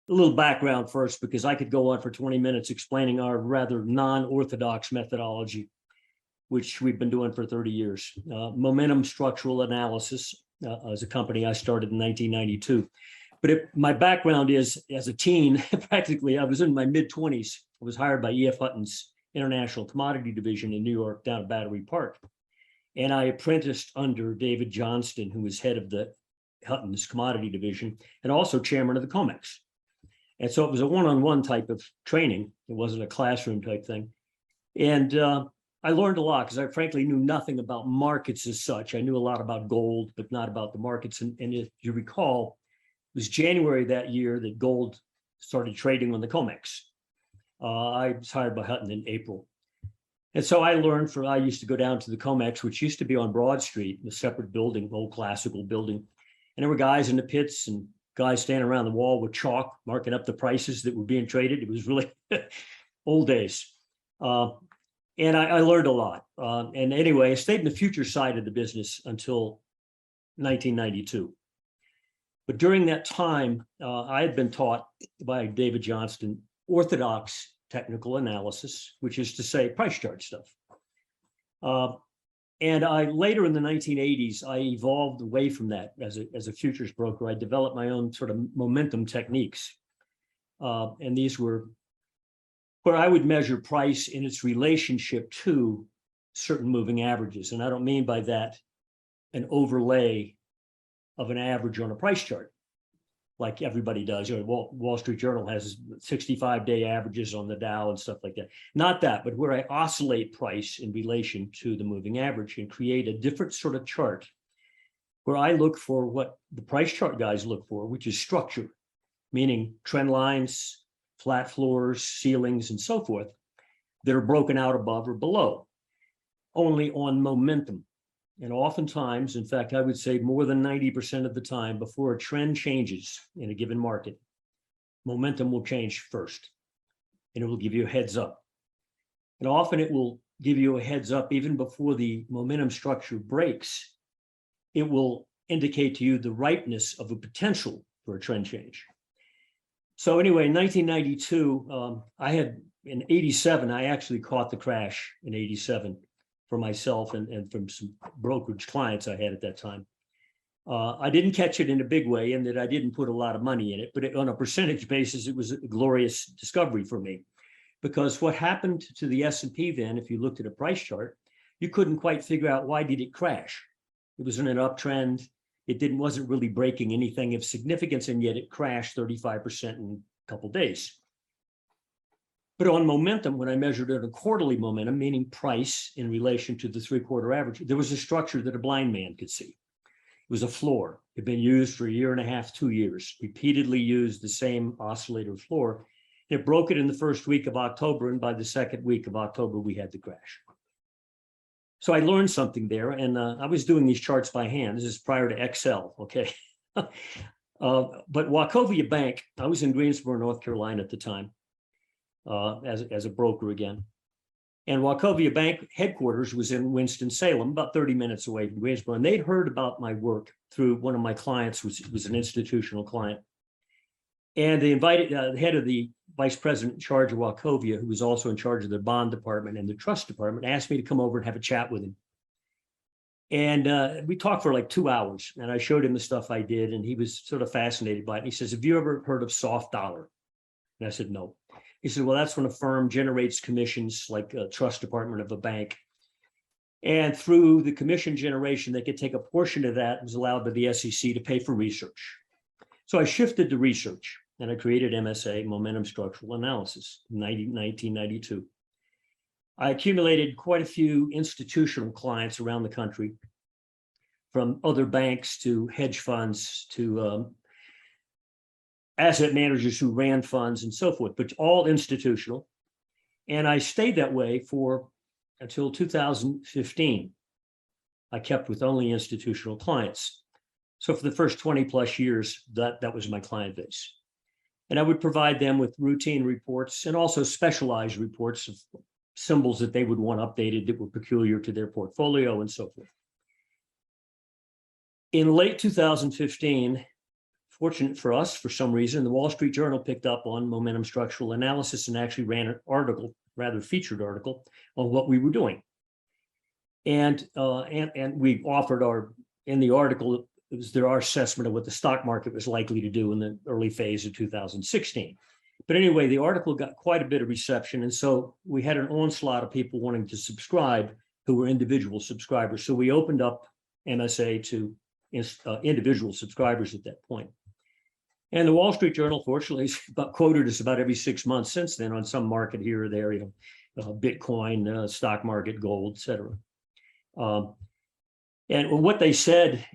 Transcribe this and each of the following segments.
A little background first, because I could go on for 20 minutes explaining our rather non-orthodox methodology, which we've been doing for 30 years. Momentum Structural Analysis is a company I started in 1992. But my background is, as a teen, practically, I was in my mid-20s. I was hired by E.F. Hutton's International Commodity Division in New York down at Battery Park. And I apprenticed under David Johnston, who was head of the Hutton's Commodity Division and also chairman of the COMEX. And so it was a one-on-one type of training. It wasn't a classroom type thing. And I learned a lot because I frankly knew nothing about markets as such. I knew a lot about gold, but not about the markets. And if you recall, it was January that year that gold started trading on the COMEX. I was hired by Hutton in April. And so I used to go down to the COMEX, which used to be on Broad Street, a separate building, old classical building. And there were guys in the pits and guys standing around the wall with chalk, marking up the prices that were being traded. It was really old days. And I learned a lot. And anyway, I stayed in the future side of the business until 1992. But during that time, I had been taught by David Johnston orthodox technical analysis, which is to say price chart stuff. And later in the 1980s, I evolved away from that as a futures broker. I developed my own sort of momentum techniques. And these were where I would measure price in its relationship to certain moving averages. And I don't mean by that an overlay of an average on a price chart, like everybody does. You know, Wall Street Journal has 65-day averages on the Dow and stuff like that. Not that, but where I oscillate price in relation to the moving average and create a different sort of chart where I look for what the price chart guys look for, which is structure, meaning trend lines, flat floors, ceilings, and so forth that are broken out above or below, only on momentum. And oftentimes, in fact, I would say more than 90% of the time before a trend changes in a given market, momentum will change first, and it will give you a heads up. And often it will give you a heads up even before the momentum structure breaks. It will indicate to you the ripeness of a potential for a trend change. So anyway, in 1992, in 87, I actually caught the crash in 87. For myself and from some brokerage clients I had at that time. I didn't catch it in a big way in that I didn't put a lot of money in it, but on a percentage basis, it was a glorious discovery for me. Because what happened to the S&P then, if you looked at a price chart, you couldn't quite figure out why did it crash. It was in an uptrend. It wasn't really breaking anything of significance, and yet it crashed 35% in a couple of days. But on momentum, when I measured it on quarterly momentum, meaning price in relation to the three-quarter average, there was a structure that a blind man could see. It was a floor. It had been used for a year and a half, 2 years, repeatedly used the same oscillator floor. It broke it in the first week of October, and by the second week of October, we had the crash. So I learned something there, and I was doing these charts by hand. This is prior to Excel, okay? But Wachovia Bank, I was in Greensboro, North Carolina at the time. As a broker again. And Wachovia Bank headquarters was in Winston-Salem, about 30 minutes away from Greensboro. And they'd heard about my work through one of my clients, which was an institutional client. And they invited the head of the vice president in charge of Wachovia, who was also in charge of the bond department and the trust department, asked me to come over and have a chat with him. And we talked for like 2 hours. And I showed him the stuff I did. And he was sort of fascinated by it. And he says, "Have you ever heard of soft dollar?" And I said, "No." He said, "Well, that's when a firm generates commissions like a trust department of a bank. And through the commission generation, they could take a portion of that, was allowed by the SEC to pay for research." So I shifted to research and I created MSA, Momentum Structural Analysis, in 1992. I accumulated quite a few institutional clients around the country, from other banks to hedge funds to asset managers who ran funds and so forth, but all institutional. And I stayed that way until 2015. I kept with only institutional clients. So for the first 20 plus years, that was my client base. And I would provide them with routine reports and also specialized reports of symbols that they would want updated that were peculiar to their portfolio and so forth. In late 2015, fortunate for us, for some reason, the Wall Street Journal picked up on momentum structural analysis and actually ran an article, rather featured article, on what we were doing. And we offered in the article, it was our assessment of what the stock market was likely to do in the early phase of 2016. But anyway, the article got quite a bit of reception. And so we had an onslaught of people wanting to subscribe who were individual subscribers. So we opened up MSA to individual subscribers at that point. And the Wall Street Journal, fortunately, has quoted us about every 6 months since then on some market here or there, Bitcoin, stock market, gold, et cetera. And what they said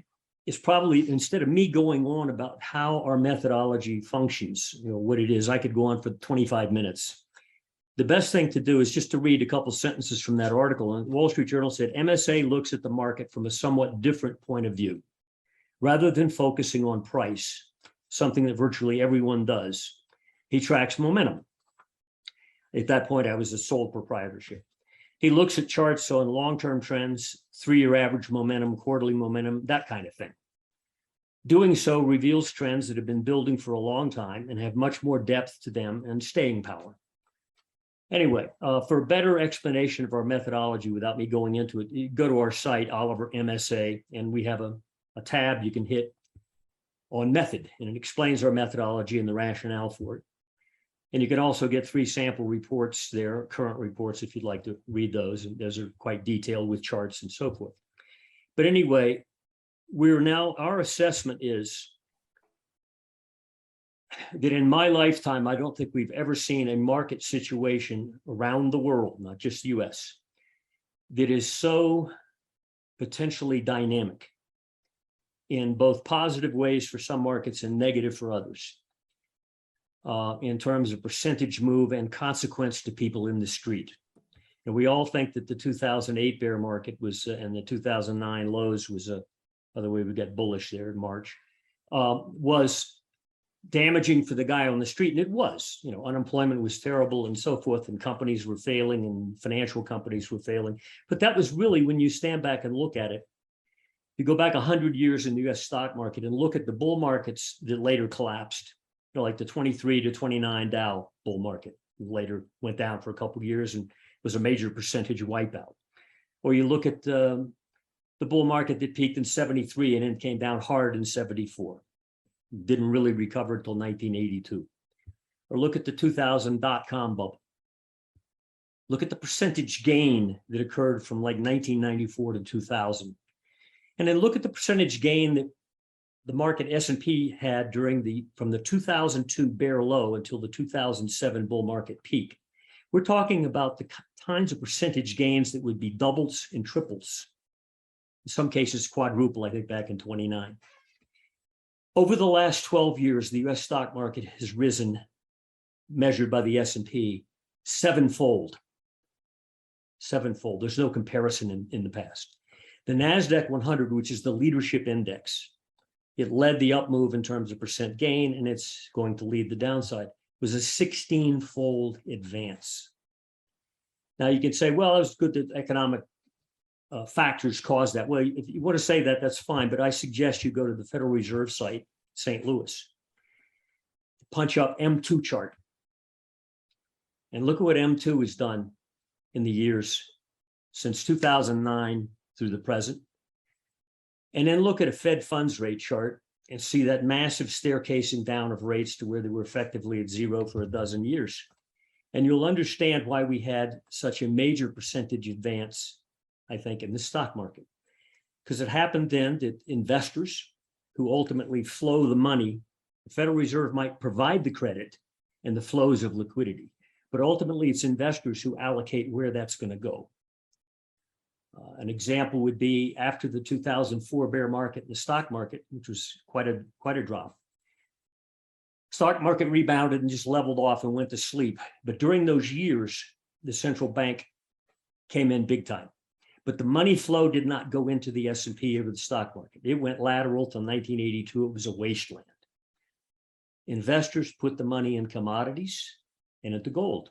is probably, instead of me going on about how our methodology functions, what it is, I could go on for 25 minutes. The best thing to do is just to read a couple sentences from that article. And the Wall Street Journal said, MSA looks at the market from a somewhat different point of view. Rather than focusing on price, something that virtually everyone does, he tracks momentum. At that point, I was a sole proprietorship. He looks at charts on long-term trends, 3-year average momentum, quarterly momentum, that kind of thing. Doing so reveals trends that have been building for a long time and have much more depth to them and staying power. Anyway, for a better explanation of our methodology without me going into it, you go to our site, Oliver MSA, and we have a tab you can hit on method, and it explains our methodology and the rationale for it. And you can also get 3 sample reports there, current reports, if you'd like to read those. And those are quite detailed with charts and so forth. But anyway, our assessment is that in my lifetime, I don't think we've ever seen a market situation around the world, not just the US, that is so potentially dynamic in both positive ways for some markets and negative for others. In terms of percentage move and consequence to people in the street. And we all think that the 2008 bear market was, and the 2009 lows was, by the way, we got bullish there in March, was damaging for the guy on the street. And it was, unemployment was terrible and so forth, and companies were failing and financial companies were failing. But that was really, when you stand back and look at it, you go back 100 years in the US stock market and look at the bull markets that later collapsed. Like the 23 to 29 Dow bull market later went down for a couple of years and was a major percentage wipeout. Or you look at the bull market that peaked in 73 and then came down hard in 74. Didn't really recover until 1982. Or look at the 2000 dot-com bubble. Look at the percentage gain that occurred from like 1994 to 2000. And then look at the percentage gain that the market S&P had from the 2002 bear low until the 2007 bull market peak. We're talking about the kinds of percentage gains that would be doubles and triples. In some cases, quadruple, I think back in 29. Over the last 12 years, the US stock market has risen, measured by the S&P, sevenfold. Sevenfold. There's no comparison in the past. The NASDAQ 100, which is the leadership index, it led the up move in terms of percent gain, and it's going to lead the downside. It was a 16-fold advance. Now you could say, well, it was good that economic factors caused that. Well, if you want to say that, that's fine, but I suggest you go to the Federal Reserve site, St. Louis, punch up M2 chart, and look at what M2 has done in the years since 2009 through the present. And then look at a Fed funds rate chart and see that massive staircasing down of rates to where they were effectively at zero for a dozen years. And you'll understand why we had such a major percentage advance, I think, in the stock market. Because it happened then that investors who ultimately flow the money, the Federal Reserve might provide the credit and the flows of liquidity, but ultimately it's investors who allocate where that's going to go. An example would be after the 2004 bear market in the stock market, which was quite a drop. Stock market rebounded and just leveled off and went to sleep. But during those years, the central bank came in big time. But the money flow did not go into the S&P or the stock market. It went lateral till 1982. It was a wasteland. Investors put the money in commodities and into gold.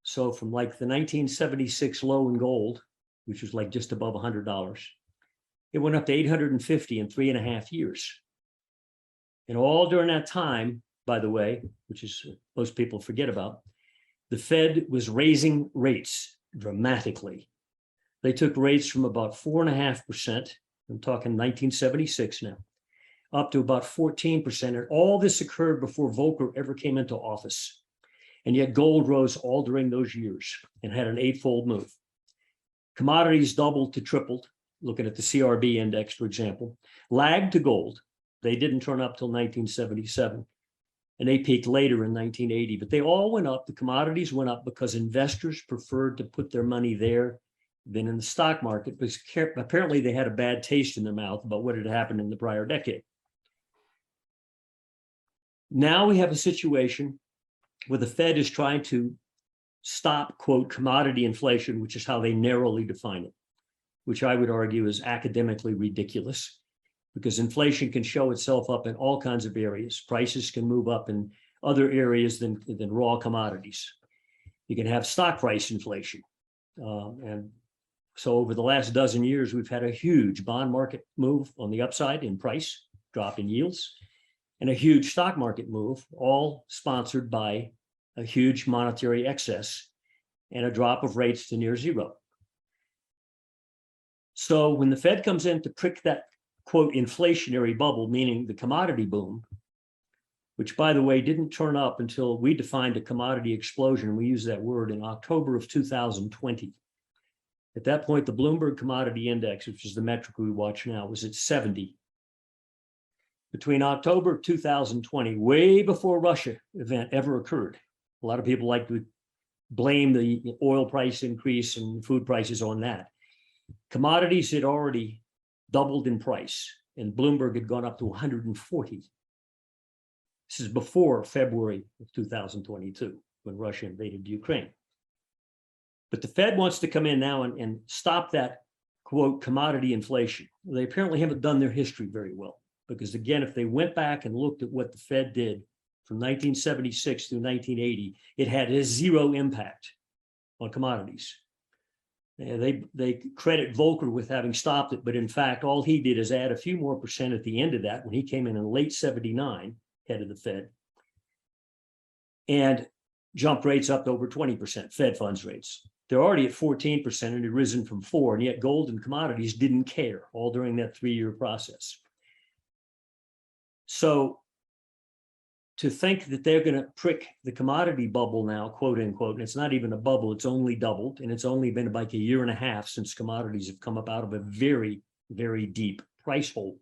So from like the 1976 low in gold, which was like just above $100, it went up to $850 in 3.5 years. And all during that time, by the way, which is most people forget about, the Fed was raising rates dramatically. They took rates from about 4.5%, I'm talking 1976 now, up to about 14%. And all this occurred before Volcker ever came into office. And yet gold rose all during those years and had an 8-fold move. Commodities doubled to tripled, looking at the CRB index, for example, lagged to gold. They didn't turn up till 1977, and they peaked later in 1980, but they all went up. The commodities went up because investors preferred to put their money there than in the stock market, because apparently they had a bad taste in their mouth about what had happened in the prior decade. Now we have a situation where the Fed is trying to stop, quote, commodity inflation, which is how they narrowly define it, which I would argue is academically ridiculous, because inflation can show itself up in all kinds of areas. Prices can move up in other areas than raw commodities. You can have stock price inflation. And so over the last dozen years, we've had a huge bond market move on the upside in price, drop in yields, and a huge stock market move, all sponsored by a huge monetary excess and a drop of rates to near zero. So when the Fed comes in to prick that, quote, inflationary bubble, meaning the commodity boom, which, by the way, didn't turn up until we defined a commodity explosion. We used that word in October of 2020. At that point, the Bloomberg Commodity Index, which is the metric we watch now, was at 70. Between October of 2020, way before Russia event ever occurred, a lot of people like to blame the oil price increase and food prices on that. Commodities had already doubled in price, and Bloomberg had gone up to 140. This is before February of 2022, when Russia invaded Ukraine. But the Fed wants to come in now and stop that, quote, commodity inflation. They apparently haven't done their history very well, because again, if they went back and looked at what the Fed did from 1976 through 1980, it had a zero impact on commodities. They credit Volcker with having stopped it, but in fact, all he did is add a few more percent at the end of that when he came in late 79, head of the Fed, and jumped rates up to over 20%, Fed funds rates. They're already at 14% and had risen from 4%, and yet gold and commodities didn't care all during that 3-year process. So to think that they're going to prick the commodity bubble now, quote unquote, and it's not even a bubble, it's only doubled, and it's only been like a year and a half since commodities have come up out of a very, very deep price hole.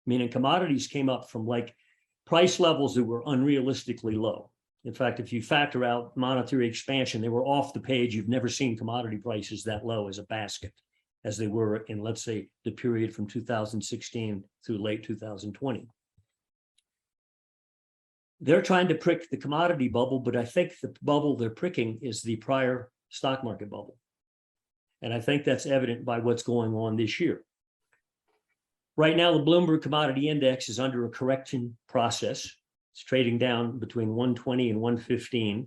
Meaning commodities came up from like price levels that were unrealistically low. In fact, if you factor out monetary expansion, they were off the page. You've never seen commodity prices that low as a basket as they were in, let's say, the period from 2016 through late 2020. They're trying to prick the commodity bubble, but I think the bubble they're pricking is the prior stock market bubble. And I think that's evident by what's going on this year. Right now, the Bloomberg Commodity Index is under a correction process. It's trading down between 120 and 115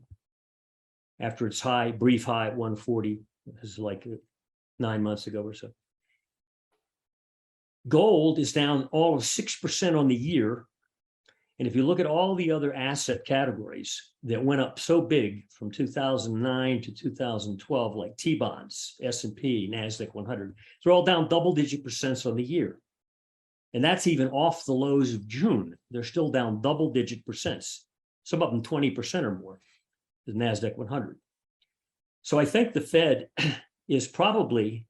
after its high, brief high at 140. This is like 9 months ago or so. Gold is down all of 6% on the year. And if you look at all the other asset categories that went up so big from 2009 to 2012, like T-bonds, S&P, NASDAQ 100, they're all down double-digit percents on the year. And that's even off the lows of June. They're still down double-digit percents, some of them 20% or more, the NASDAQ 100. So I think the Fed is probably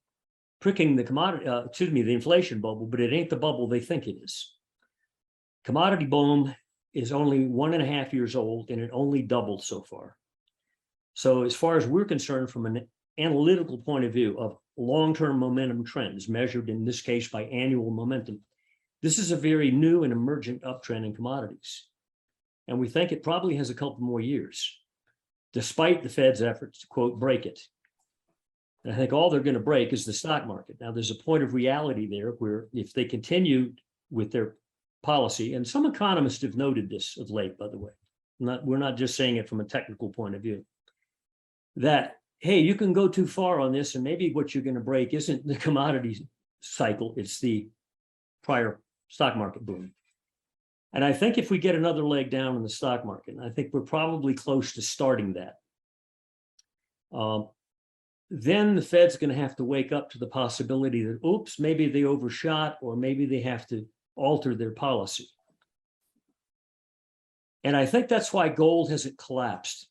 pricking the the inflation bubble, but it ain't the bubble they think it is. Commodity boom is only 1.5 years old, and it only doubled so far. So as far as we're concerned, from an analytical point of view of long-term momentum trends measured in this case by annual momentum, this is a very new and emergent uptrend in commodities. And we think it probably has a couple more years, despite the Fed's efforts to, quote, break it. And I think all they're going to break is the stock market. Now, there's a point of reality there where if they continue with their policy, and some economists have noted this of late, by the way, we're not just saying it from a technical point of view, that, hey, you can go too far on this, and maybe what you're going to break isn't the commodity cycle, it's the prior stock market boom. And I think if we get another leg down in the stock market, and I think we're probably close to starting that, then the Fed's going to have to wake up to the possibility that, oops, maybe they overshot, or maybe they have to alter their policy. And I think that's why gold hasn't collapsed.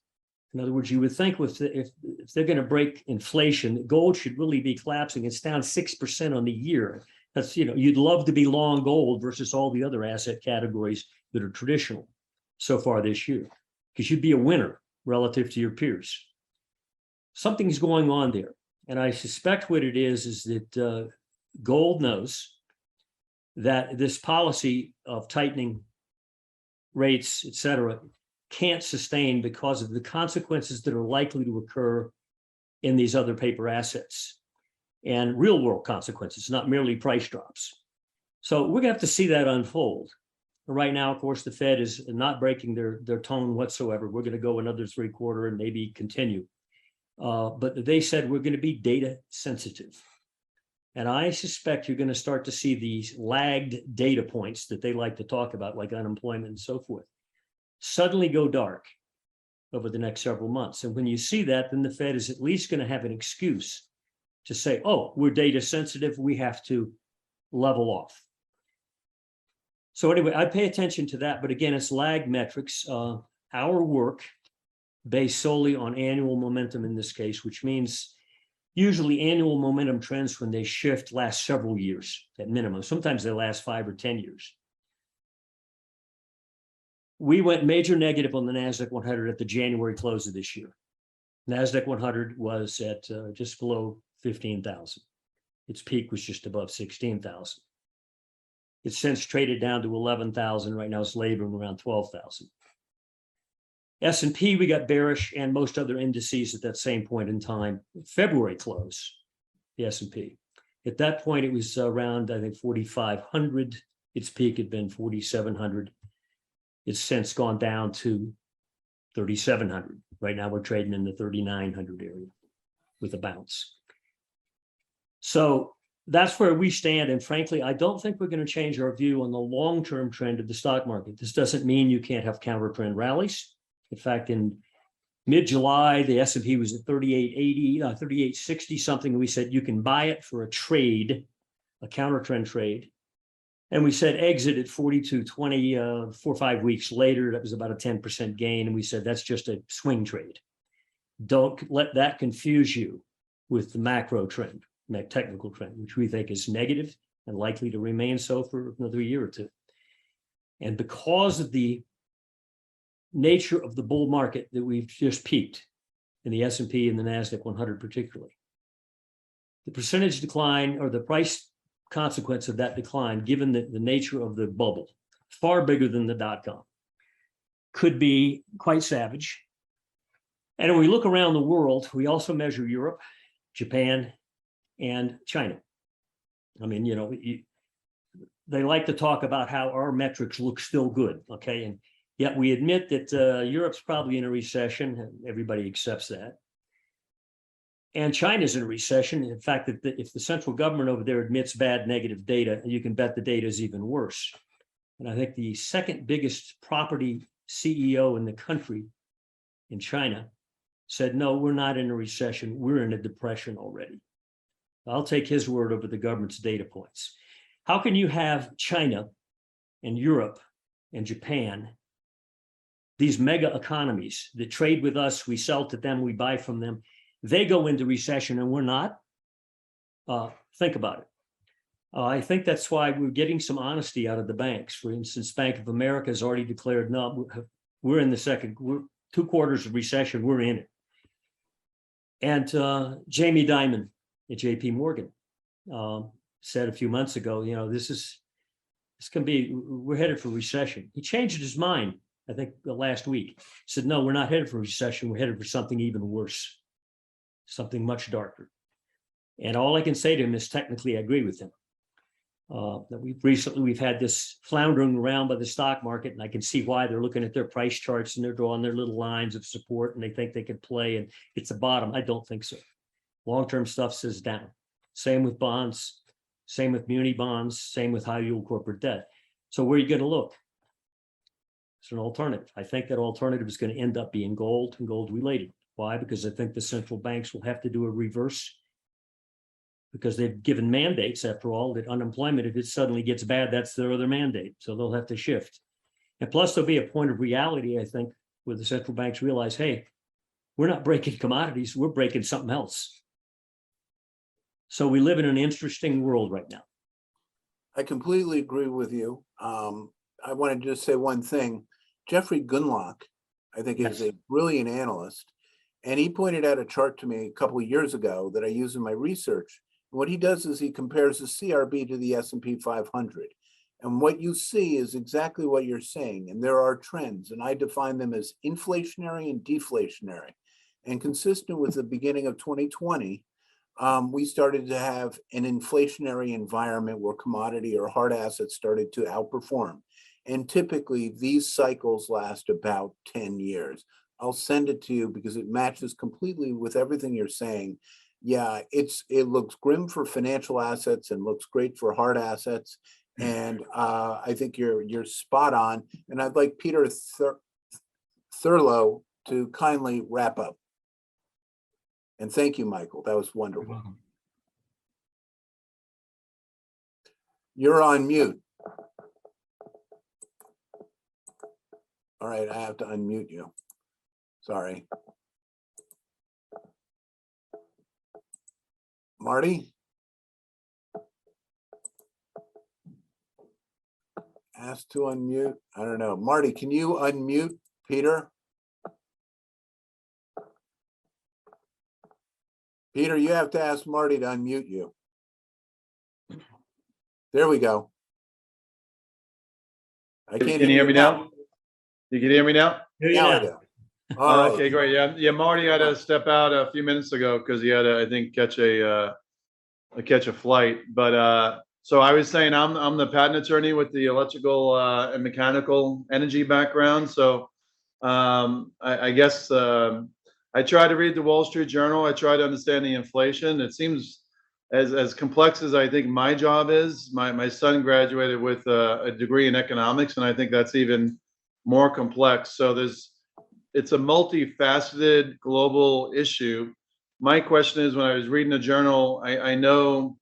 In other words, you would think if they're going to break inflation, gold should really be collapsing. It's down 6% on the year. That's, you'd love to be long gold versus all the other asset categories that are traditional so far this year, because you'd be a winner relative to your peers. Something's going on there. And I suspect what it is that gold knows that this policy of tightening rates, et cetera, can't sustain because of the consequences that are likely to occur in these other paper assets and real world consequences, not merely price drops. So we're gonna have to see that unfold. Right now, of course, the Fed is not breaking their tone whatsoever. We're gonna go another 3/4 and maybe continue. But they said we're gonna be data sensitive. And I suspect you're gonna start to see these lagged data points that they like to talk about, like unemployment and so forth, suddenly go dark over the next several months. And when you see that, then the Fed is at least going to have an excuse to say, oh, we're data sensitive, we have to level off. So anyway, I pay attention to that, but again, it's lag metrics. Our work based solely on annual momentum in this case, which means usually annual momentum trends, when they shift, last several years at minimum. Sometimes they last 5 or 10 years. We went major negative on the NASDAQ 100 at the January close of this year. NASDAQ 100 was at just below 15,000. Its peak was just above 16,000. It's since traded down to 11,000. Right now it's laboring around 12,000. S&P, we got bearish, and most other indices at that same point in time. February close, the S&P. At that point, it was around, I think, 4,500. Its peak had been 4,700. It's since gone down to 3,700. Right now, we're trading in the 3,900 area with a bounce. So that's where we stand. And frankly, I don't think we're going to change our view on the long-term trend of the stock market. This doesn't mean you can't have counter-trend rallies. In fact, in mid-July, the S&P was at 3880, 3860 something. We said you can buy it for a trade, a counter-trend trade. And we said exit at 4220, 4 or 5 weeks later. That was about a 10% gain. And we said that's just a swing trade. Don't let that confuse you with the macro trend, that technical trend, which we think is negative and likely to remain so for another year or two. And because of the nature of the bull market that we've just peaked in the S&P and the NASDAQ 100 particularly, the percentage decline, or the price consequence of that decline, given the nature of the bubble, far bigger than the dot-com, could be quite savage. And when we look around the world, we also measure Europe, Japan, and China. I mean, they like to talk about how our metrics look still good, okay? And yet we admit that Europe's probably in a recession, and everybody accepts that. And China's in a recession. In fact, if the central government over there admits bad negative data, you can bet the data is even worse. And I think the second biggest property CEO in the country in China said, no, we're not in a recession. We're in a depression already. I'll take his word over the government's data points. How can you have China and Europe and Japan, these mega economies that trade with us, we sell to them, we buy from them, they go into recession and we're not? Think about it. I think that's why we're getting some honesty out of the banks. For instance, Bank of America has already declared, no, we're in the second, we're 2 quarters of recession, we're in it. And Jamie Dimon at JP Morgan said a few months ago, we're headed for recession. He changed his mind, I think, last week. He said, no, we're not headed for recession, we're headed for something even worse. Something much darker. And all I can say to him is technically I agree with him. That we've had this floundering around by the stock market, and I can see why. They're looking at their price charts and they're drawing their little lines of support, and they think they could play, and it's a bottom. I don't think so. Long-term stuff says down. Same with bonds, same with muni bonds, same with high yield corporate debt. So where are you going to look? It's an alternative. I think that alternative is going to end up being gold and gold related. Why? Because I think the central banks will have to do a reverse, because they've given mandates, after all, that unemployment, if it suddenly gets bad, that's their other mandate. So they'll have to shift. And plus, there'll be a point of reality, I think, where the central banks realize, hey, we're not breaking commodities, we're breaking something else. So we live in an interesting world right now. I completely agree with you. I wanted to just say one thing. Jeffrey Gunlock, I think, is a brilliant analyst. And he pointed out a chart to me a couple of years ago that I use in my research. And what he does is he compares the CRB to the S&P 500. And what you see is exactly what you're saying. And there are trends, and I define them as inflationary and deflationary. And consistent with the beginning of 2020, we started to have an inflationary environment where commodity or hard assets started to outperform. And typically these cycles last about 10 years. I'll send it to you because it matches completely with everything you're saying. Yeah, it looks grim for financial assets and looks great for hard assets. And I think you're spot on. And I'd like Peter Thurlow to kindly wrap up. And thank you, Michael. That was wonderful. You're on mute. All right, I have to unmute you. Sorry. Marty? Asked to unmute. I don't know. Marty, can you unmute Peter? Peter, you have to ask Marty to unmute you. There we go. I can't Can you hear me now? You can hear me now? Now I do. All right. Okay, great. Yeah. Marty had to step out a few minutes ago because he had to, I think, catch a flight. But so I was saying I'm the patent attorney with the electrical and mechanical energy background. So I guess I try to read the Wall Street Journal. I try to understand the inflation. It seems as complex as I think my job is. My son graduated with a degree in economics, and I think that's even more complex. So it's a multifaceted global issue. My question is, when I was reading the journal, I know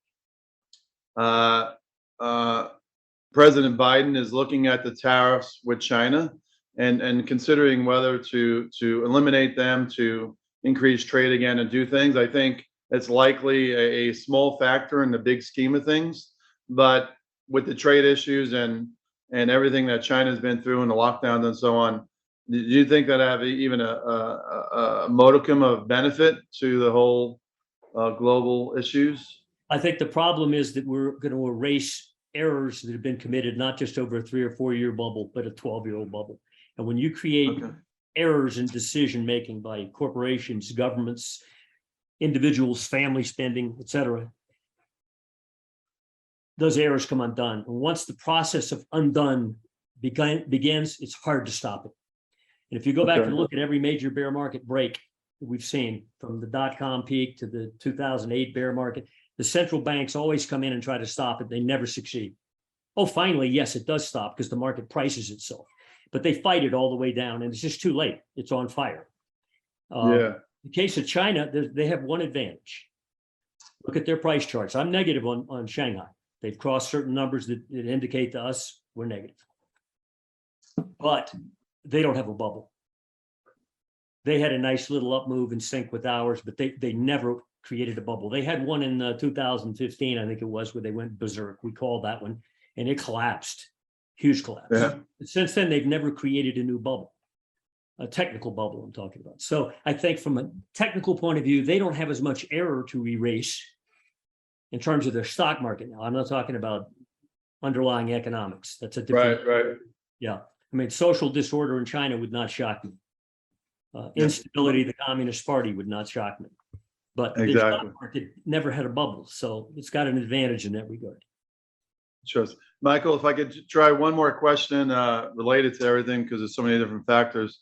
President Biden is looking at the tariffs with China and considering whether to eliminate them, to increase trade again and do things. I think it's likely a small factor in the big scheme of things, but with the trade issues and everything that China's been through and the lockdowns and so on, do you think that have even a modicum of benefit to the whole global issues? I think the problem is that we're going to erase errors that have been committed, not just over a 3 or 4 year bubble, but a 12-year-old bubble. And when you create errors in decision making by corporations, governments, individuals, family spending, et cetera, those errors come undone. And once the process of undone begins, it's hard to stop it. And if you go back and look at every major bear market break we've seen, from the dot-com peak to the 2008 bear market, the central banks always come in and try to stop it. They never succeed. Oh, finally, yes, it does stop because the market prices itself. But they fight it all the way down, and it's just too late. It's on fire. In the case of China, they have one advantage. Look at their price charts. I'm negative on Shanghai. They've crossed certain numbers that indicate to us we're negative. But they don't have a bubble. They had a nice little up move in sync with ours, but they never created a bubble. They had one in 2015, I think it was, where they went berserk. We called that one, and it collapsed. Huge collapse. Yeah. Since then, they've never created a new bubble, a technical bubble I'm talking about. So I think from a technical point of view, they don't have as much error to erase in terms of their stock market now. I'm not talking about underlying economics. That's a different. Right. Yeah. I mean, social disorder in China would not shock me. Instability of the Communist Party would not shock me. But the stock market never had a bubble. So it's got an advantage in that regard. Sure. Michael, if I could try one more question related to everything, because there's so many different factors.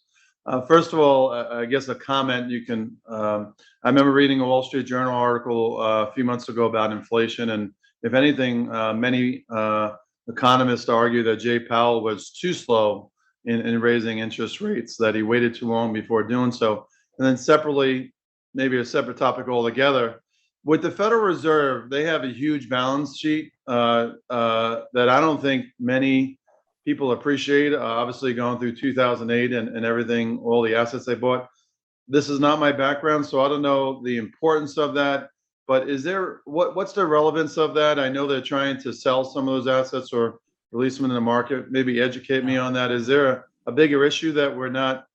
First of all, I guess a comment you can, I remember reading a Wall Street Journal article a few months ago about inflation. And if anything, many economists argue that Jay Powell was too slow in raising interest rates, that he waited too long before doing so. And then separately, maybe a separate topic altogether, with the Federal Reserve, they have a huge balance sheet that I don't think many people appreciate. Obviously, going through 2008 and everything, all the assets they bought. This is not my background, so I don't know the importance of that. But is there what's the relevance of that? I know they're trying to sell some of those assets or release them in the market. Maybe educate me on that. Is there a bigger issue that we're not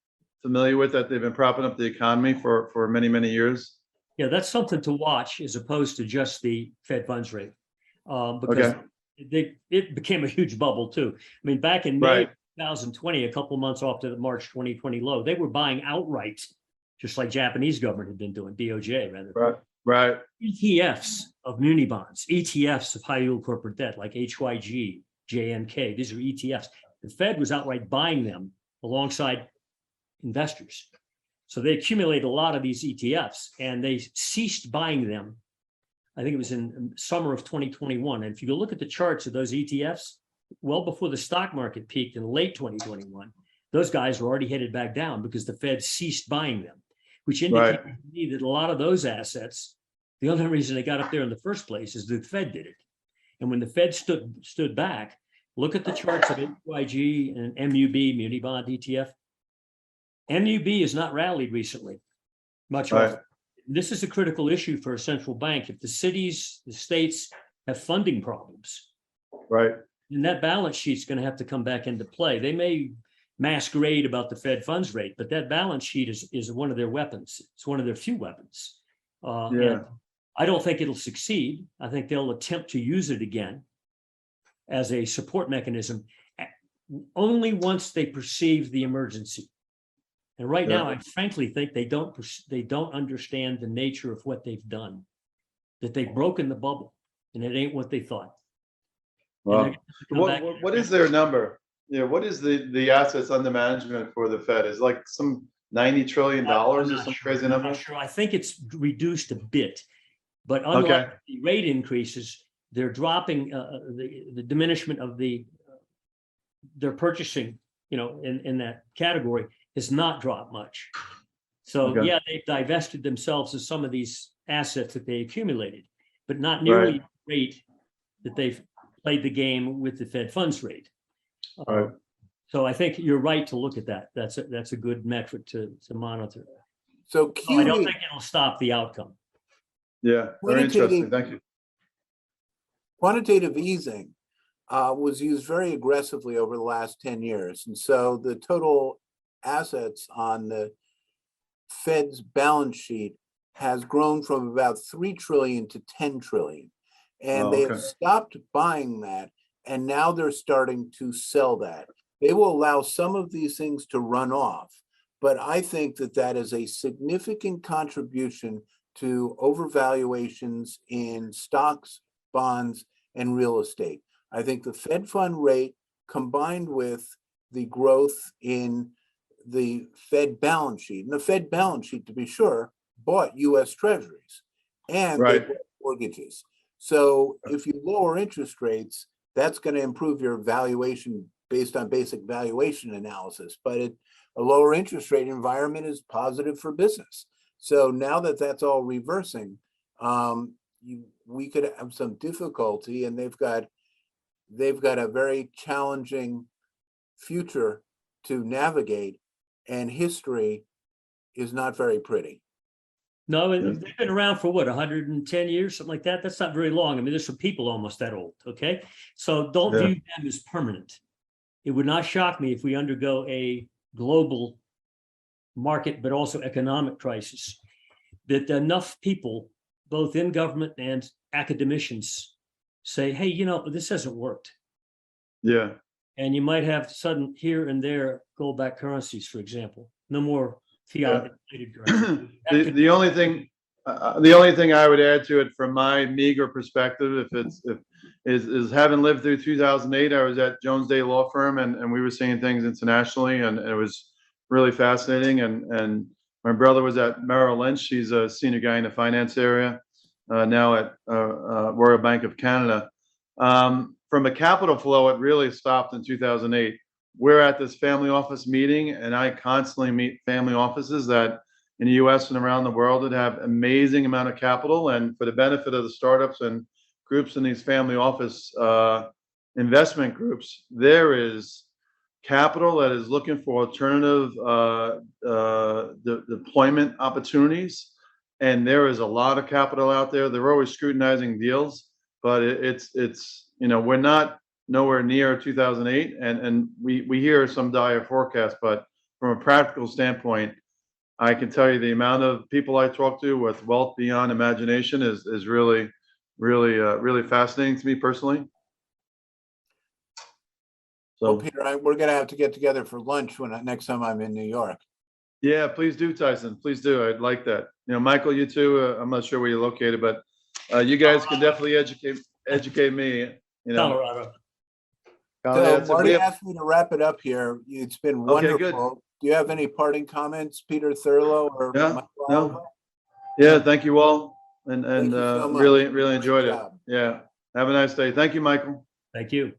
familiar with, that they've been propping up the economy for many, many years? Yeah, that's something to watch as opposed to just the Fed funds rate. Because it became a huge bubble too. I mean, back in May Right. 2020, a couple months after the March 2020 low, they were buying outright, just like Japanese government had been doing, BOJ rather. Right. ETFs of muni bonds, ETFs of high yield corporate debt like HYG, JNK. These are ETFs. The Fed was outright buying them alongside investors. So they accumulated a lot of these ETFs and they ceased buying them. I think it was in summer of 2021. And if you go look at the charts of those ETFs, well before the stock market peaked in late 2021, those guys were already headed back down because the Fed ceased buying them, which indicated to me that a lot of those assets, the only reason they got up there in the first place is the Fed did it. And when the Fed stood back, look at the charts of HYG and MUB, Muni Bond ETF. MUB has not rallied recently, much Right. often. This is a critical issue for a central bank. If the cities, the states have funding problems, Right. then that balance sheet's going to have to come back into play. They may masquerade about the Fed funds rate, but that balance sheet is one of their weapons. It's one of their few weapons. And I don't think it'll succeed. I think they'll attempt to use it again as a support mechanism only once they perceive the emergency. And right now, I frankly think they don't understand the nature of what they've done, that they've broken the bubble and it ain't what they thought. Well, what is their number? Yeah, what is the assets under management for the Fed? Is like some $90 trillion or some crazy number? I'm not sure. I think it's reduced a bit, but unlike the rate increases, they're dropping the diminishment of their purchasing, in that category has not dropped much. So yeah, they've divested themselves of some of these assets that they accumulated, but not nearly the rate that they've played the game with the Fed funds rate. So I think you're right to look at that. That's a good metric to monitor. So I don't think it'll stop the outcome. Yeah, very interesting. Thank you. Quantitative easing was used very aggressively over the last 10 years. And so the total assets on the Fed's balance sheet has grown from about 3 trillion to 10 trillion. And they have stopped buying that. And now they're starting to sell that. They will allow some of these things to run off. But I think that is a significant contribution to overvaluations in stocks, bonds, and real estate. I think the Fed fund rate combined with the growth in the Fed balance sheet, and the Fed balance sheet, to be sure, bought US Treasuries and they bought mortgages. So if you lower interest rates, that's going to improve your valuation based on basic valuation analysis. But a lower interest rate environment is positive for business. So now that that's all reversing, we could have some difficulty, and they've got a very challenging future to navigate, and history is not very pretty. No, they've been around for what, 110 years, something like that. That's not very long. I mean, there's some people almost that old. Okay, so don't view them as permanent. It would not shock me if we undergo a global market, but also economic crisis, that enough people, both in government and academicians, say, hey, this hasn't worked. Yeah. And you might have sudden here and there gold-backed currencies, for example. No more fiat-inflated currency. The only thing I would add to it from my meager perspective, is having lived through 2008, I was at Jones Day Law Firm, and we were seeing things internationally, and it was really fascinating. And my brother was at Merrill Lynch. He's a senior guy in the finance area, now at Royal Bank of Canada. From a capital flow, it really stopped in 2008. we're at this family office meeting, and I constantly meet family offices that in the US and around the world that have amazing amount of capital, and for the benefit of the startups and groups in these family office investment groups, there is capital that is looking for alternative deployment opportunities. And there is a lot of capital out there. They're always scrutinizing deals, but it's we're not nowhere near 2008, and we hear some dire forecasts, but from a practical standpoint, I can tell you the amount of people I talk to with wealth beyond imagination is really fascinating to me personally. Well, So Peter, we're gonna have to get together for lunch next time I'm in New York. yeah, please do, Tyson. Please do. I'd like that. Michael, you too. I'm not sure where you're located, but you guys can definitely educate me. Colorado. So Marty asked me to wrap it up here. It's been Okay, good. wonderful. Do you have any parting comments, Peter Thurlow or Yeah, Michael no. Oliver? Yeah, thank you all, and Thank you so much. really Great enjoyed it. job. Yeah, have a nice day. Thank you, Michael. Thank you.